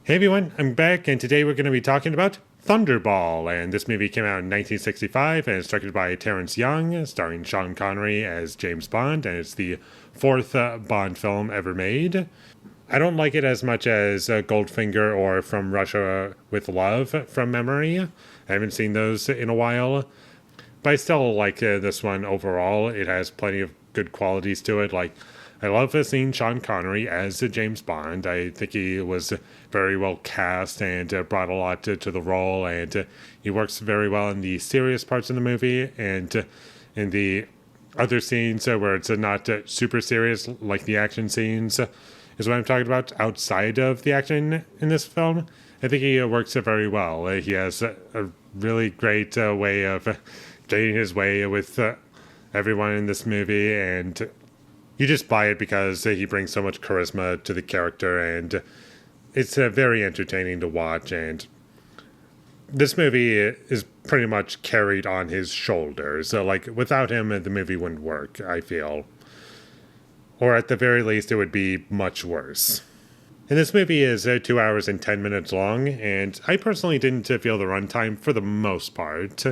Hey everyone, I'm back, and today we're going to be talking about Thunderball. And this movie came out in 1965 and it's directed by Terrence Young, starring Sean Connery as James Bond, and it's the fourth Bond film ever made. I don't like it as much as Goldfinger or From Russia with Love from memory. I haven't seen those in a while, but I still like this one overall. It has plenty of good qualities to it. Like, I love seeing Sean Connery as James Bond. I think he was very well cast and brought a lot to the role, and he works very well in the serious parts of the movie and in the other scenes where it's not super serious, like the action scenes, is what I'm talking about outside of the action in this film. I think he works very well. He has a really great way of getting his way with everyone in this movie, and you just buy it because he brings so much charisma to the character, and it's very entertaining to watch. And this movie is pretty much carried on his shoulders. So, like, without him, the movie wouldn't work, I feel. Or at the very least, it would be much worse. And this movie is 2 hours and 10 minutes long, and I personally didn't feel the runtime for the most part.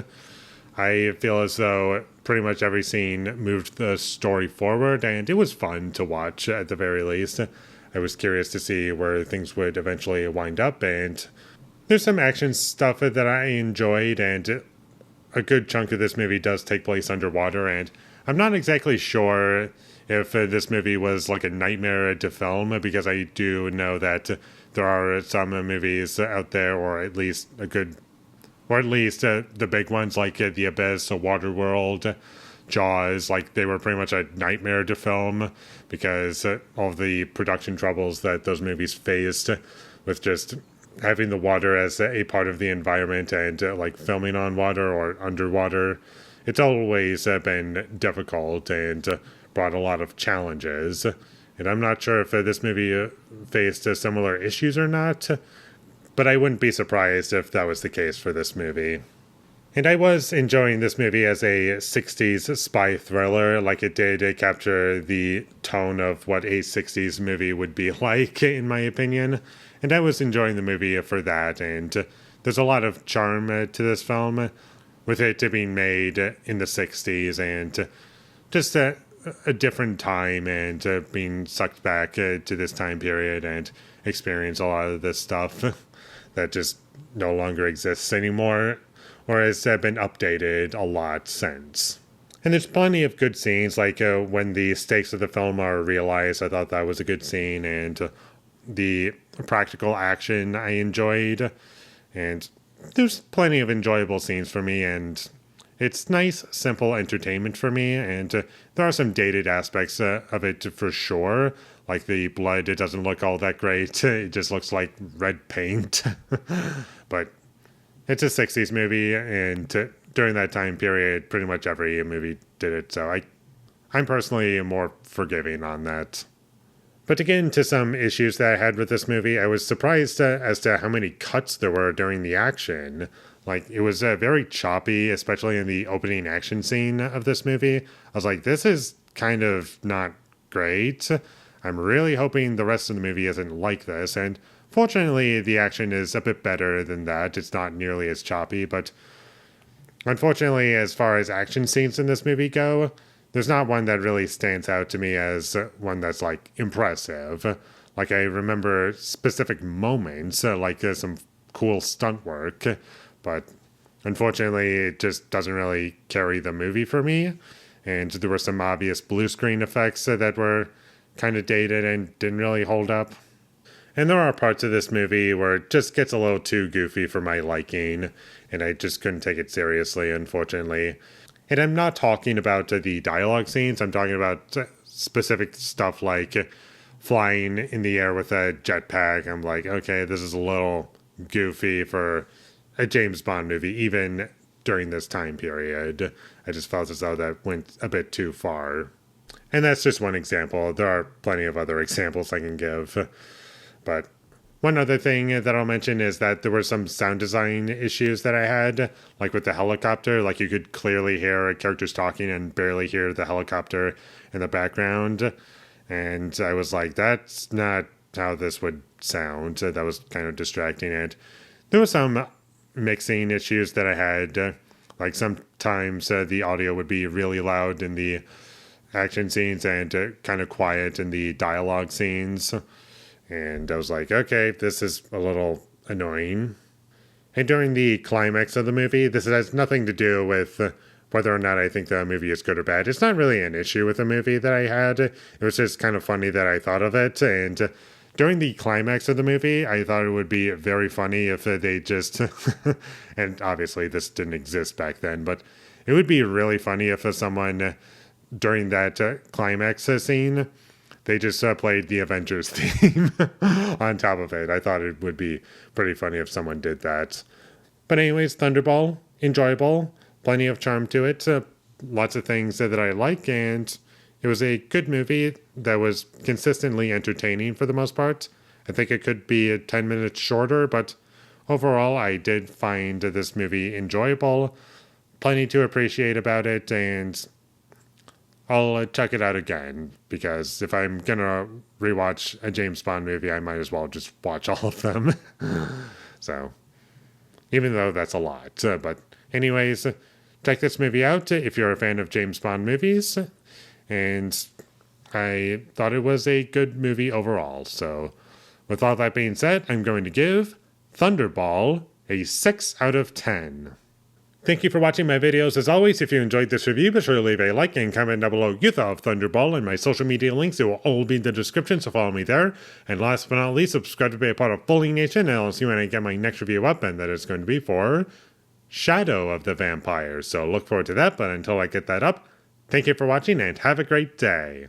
I feel as though pretty much every scene moved the story forward, and it was fun to watch at the very least. I was curious to see where things would eventually wind up, and there's some action stuff that I enjoyed, and a good chunk of this movie does take place underwater, and I'm not exactly sure if this movie was like a nightmare to film, because I do know that there are some movies out there, or at least the big ones like The Abyss, Waterworld, Jaws, like they were pretty much a nightmare to film because all the production troubles that those movies faced with just having the water as a part of the environment and like filming on water or underwater. It's always been difficult and brought a lot of challenges. And I'm not sure if this movie faced similar issues or not, but I wouldn't be surprised if that was the case for this movie. And I was enjoying this movie as a 60s spy thriller. Like, it did capture the tone of what a 60s movie would be like, in my opinion. And I was enjoying the movie for that. And there's a lot of charm to this film, with it being made in the 60s and just a different time, and being sucked back to this time period and experience a lot of this stuff that just no longer exists anymore, or has been updated a lot since. And there's plenty of good scenes, like when the stakes of the film are realized. I thought that was a good scene, and the practical action I enjoyed. And there's plenty of enjoyable scenes for me, and it's nice, simple entertainment for me, and there are some dated aspects of it for sure. Like the blood, it doesn't look all that great. It just looks like red paint. But it's a 60s movie, and during that time period, pretty much every movie did it. So I'm personally more forgiving on that. But to get into some issues that I had with this movie, I was surprised as to how many cuts there were during the action. Like, it was very choppy, especially in the opening action scene of this movie. I was like, this is kind of not great. I'm really hoping the rest of the movie isn't like this, and fortunately the action is a bit better than that. It's not nearly as choppy, but unfortunately, as far as action scenes in this movie go, there's not one that really stands out to me as one that's, like, impressive. Like, I remember specific moments, like some cool stunt work, but unfortunately it just doesn't really carry the movie for me. And there were some obvious blue screen effects that were kind of dated and didn't really hold up. And there are parts of this movie where it just gets a little too goofy for my liking, and I just couldn't take it seriously, unfortunately. And I'm not talking about the dialogue scenes, I'm talking about specific stuff like flying in the air with a jetpack. I'm like, okay, this is a little goofy for a James Bond movie, even during this time period. I just felt as though that went a bit too far. And that's just one example. There are plenty of other examples I can give. But one other thing that I'll mention is that there were some sound design issues that I had, like with the helicopter. Like, you could clearly hear characters talking and barely hear the helicopter in the background. And I was like, that's not how this would sound that was kind of distracting. And there was some mixing issues that I had. Like sometimes the audio would be really loud in the action scenes and kind of quiet in the dialogue scenes. And I was like, okay, this is a little annoying. And during the climax of the movie, this has nothing to do with whether or not I think the movie is good or bad. It's not really an issue with the movie that I had. It was just kind of funny that I thought of it. And during the climax of the movie, I thought it would be very funny if they just, and obviously this didn't exist back then, but it would be really funny if someone during that climax scene, they just played the Avengers theme on top of it. I thought it would be pretty funny if someone did that. But anyways, Thunderball, enjoyable, plenty of charm to it, lots of things that I like, and it was a good movie that was consistently entertaining for the most part. I think it could be 10 minutes shorter, but overall I did find this movie enjoyable, plenty to appreciate about it, and I'll check it out again, because if I'm gonna rewatch a James Bond movie, I might as well just watch all of them. So, even though that's a lot. But anyways, check this movie out if you're a fan of James Bond movies. And I thought it was a good movie overall. So, with all that being said, I'm going to give Thunderball a 6 out of 10. Thank you for watching my videos. As always, if you enjoyed this review, be sure to leave a like and comment down below you thought of Thunderball, and my social media links, they will all be in the description, so follow me there. And last but not least, subscribe to be a part of Foley Nation, and I'll see you when I get my next review up, and that is going to be for Shadow of the Vampire. So look forward to that, but until I get that up, thank you for watching and have a great day.